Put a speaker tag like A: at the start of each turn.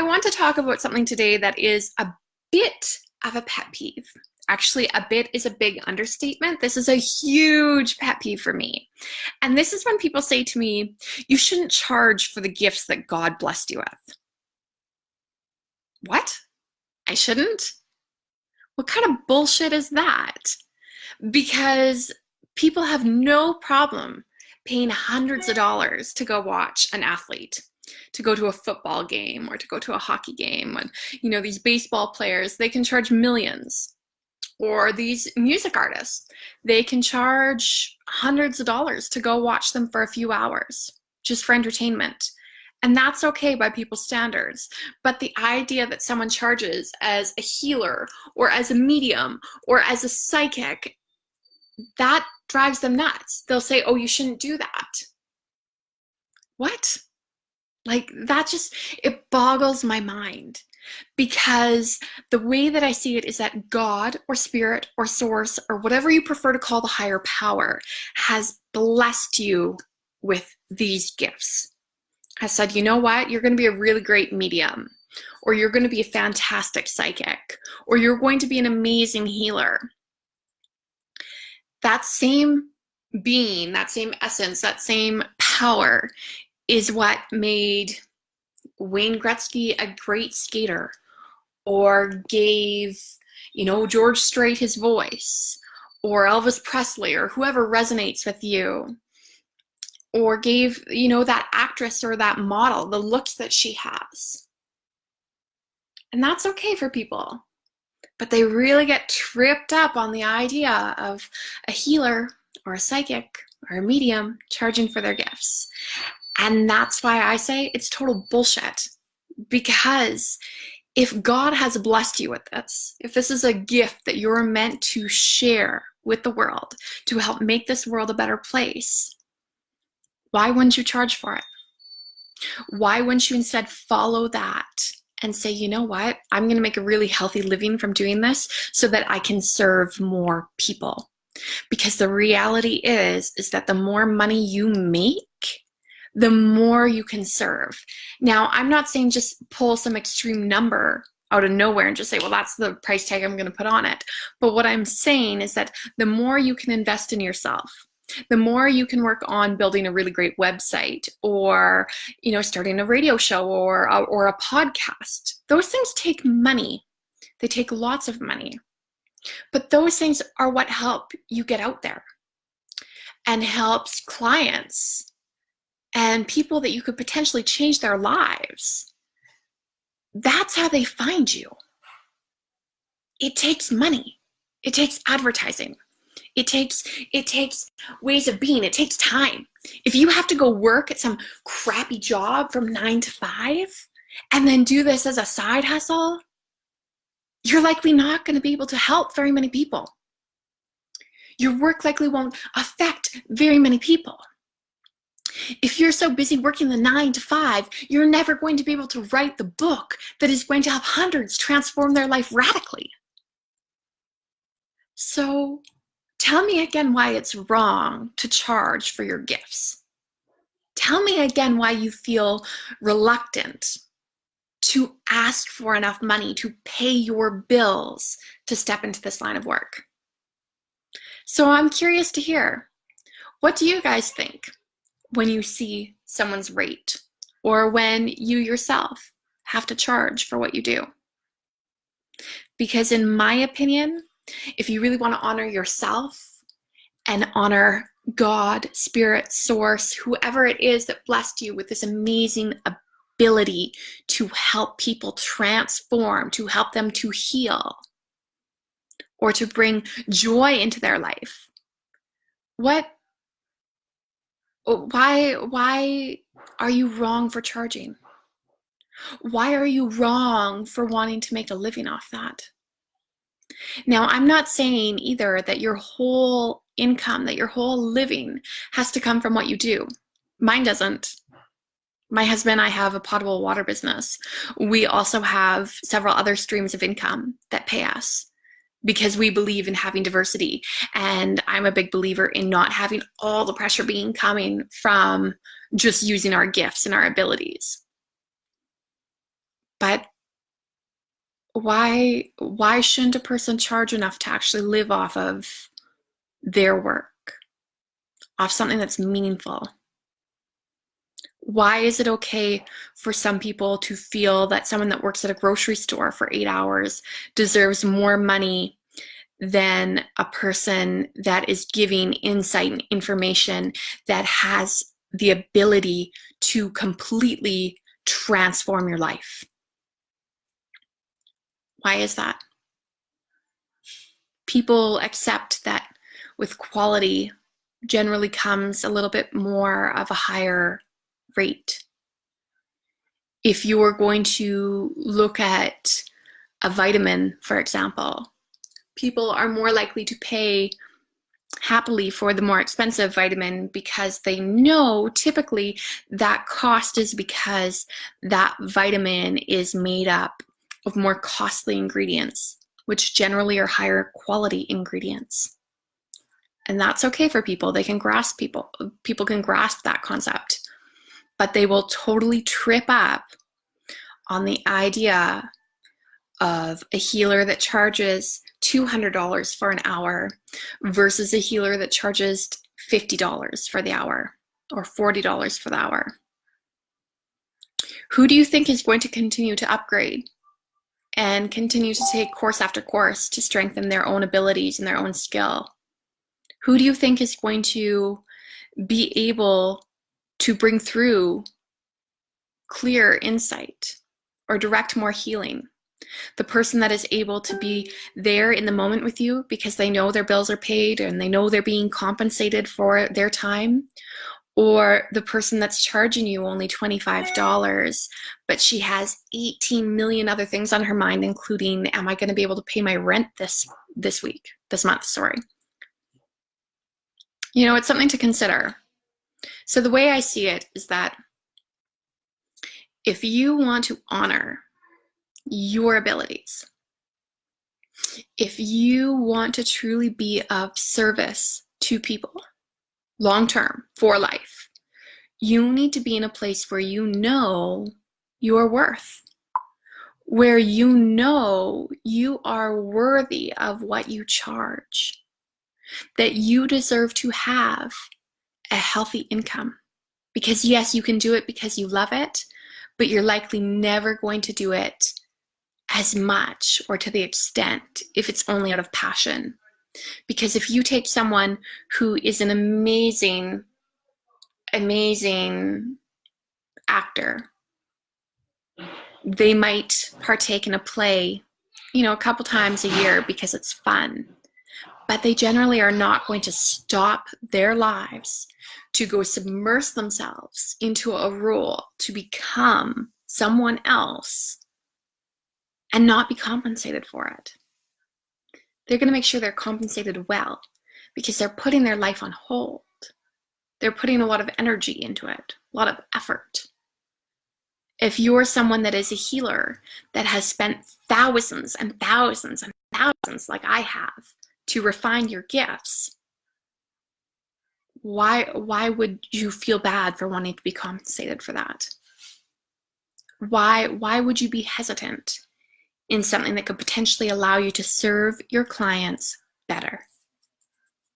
A: want to talk about something today that is a bit of a pet peeve. Actually, a bit is a big understatement. This is a huge pet peeve for me. And this is when people say to me, you shouldn't charge for the gifts that God blessed you with. What? I shouldn't? What kind of bullshit is that? Because people have no problem paying hundreds of dollars to go watch an athlete, to go to a football game or to go to a hockey game. When, these baseball players, they can charge millions. Or these music artists, they can charge hundreds of dollars to go watch them for a few hours, just for entertainment. And that's okay by people's standards. But the idea that someone charges as a healer or as a medium or as a psychic, that drives them nuts. They'll say, oh, you shouldn't do that. What? It boggles my mind. Because the way that I see it is that God or spirit or source or whatever you prefer to call the higher power has blessed you with these gifts. Has said, you know what, you're going to be a really great medium, or you're going to be a fantastic psychic, or you're going to be an amazing healer. That same being, that same essence, that same power is what made Wayne Gretzky a great skater, or gave, George Strait his voice, or Elvis Presley, or whoever resonates with you, or gave, that actress or that model the looks that she has. And that's okay for people. But they really get tripped up on the idea of a healer or a psychic or a medium charging for their gifts. And that's why I say it's total bullshit. Because if God has blessed you with this, if this is a gift that you're meant to share with the world to help make this world a better place, why wouldn't you charge for it? Why wouldn't you instead follow that and say, you know what, I'm going to make a really healthy living from doing this so that I can serve more people? Because the reality is that the more money you make, the more you can serve. Now, I'm not saying just pull some extreme number out of nowhere and just say, well, that's the price tag I'm going to put on it. But what I'm saying is that the more you can invest in yourself, the more you can work on building a really great website, or, starting a radio show or a podcast. Those things take money. They take lots of money. But those things are what help you get out there and helps clients and people that you could potentially change their lives. That's how they find you. It takes money. It takes advertising. It takes ways of being. It takes time. If you have to go work at some crappy job from 9 to 5 and then do this as a side hustle, you're likely not going to be able to help very many people. Your work likely won't affect very many people. If you're so busy working the 9 to 5, you're never going to be able to write the book that is going to help hundreds transform their life radically. So tell me again why it's wrong to charge for your gifts. Tell me again why you feel reluctant to ask for enough money to pay your bills to step into this line of work. So I'm curious to hear, what do you guys think when you see someone's rate, or when you yourself have to charge for what you do? Because in my opinion, if you really want to honor yourself and honor God, spirit, source, whoever it is that blessed you with this amazing ability to help people transform, to help them to heal, or to bring joy into their life, why are you wrong for charging? Why are you wrong for wanting to make a living off that? Now, I'm not saying either that your whole income, that your whole living has to come from what you do. Mine doesn't. My husband and I have a potable water business. We also have several other streams of income that pay us, because we believe in having diversity. And I'm a big believer in not having all the pressure being coming from just using our gifts and our abilities. But why shouldn't a person charge enough to actually live off of their work, off something that's meaningful? Why is it okay for some people to feel that someone that works at a grocery store for 8 hours deserves more money than a person that is giving insight and information that has the ability to completely transform your life? Why is that? People accept that with quality generally comes a little bit more of a higher rate. If you are going to look at a vitamin, for example, people are more likely to pay happily for the more expensive vitamin because they know typically that cost is because that vitamin is made up of more costly ingredients, which generally are higher quality ingredients. And that's okay for people. They can grasp people can grasp that concept, but they will totally trip up on the idea of a healer that charges $200 for an hour versus a healer that charges $50 for the hour or $40 for the hour. Who do you think is going to continue to upgrade and continue to take course after course to strengthen their own abilities and their own skill? Who do you think is going to be able to bring through clear insight or direct more healing? The person that is able to be there in the moment with you because they know their bills are paid and they know they're being compensated for their time? Or the person that's charging you only $25, but she has 18 million other things on her mind, including, am I going to be able to pay my rent this month, sorry. You know, it's something to consider. So the way I see it is that if you want to honor your abilities, if you want to truly be of service to people long-term for life, you need to be in a place where you know your worth, where you know you are worthy of what you charge, that you deserve to have a healthy income. Because yes, you can do it because you love it, but you're likely never going to do it as much or to the extent if it's only out of passion. Because if you take someone who is an amazing actor, they might partake in a play, a couple times a year because it's fun, but they generally are not going to stop their lives to go submerge themselves into a role to become someone else and not be compensated for it. They're going to make sure they're compensated well because they're putting their life on hold. They're putting a lot of energy into it, a lot of effort. If you're someone that is a healer that has spent thousands and thousands and thousands, like I have, to refine your gifts, why would you feel bad for wanting to be compensated for that? Why would you be hesitant in something that could potentially allow you to serve your clients better?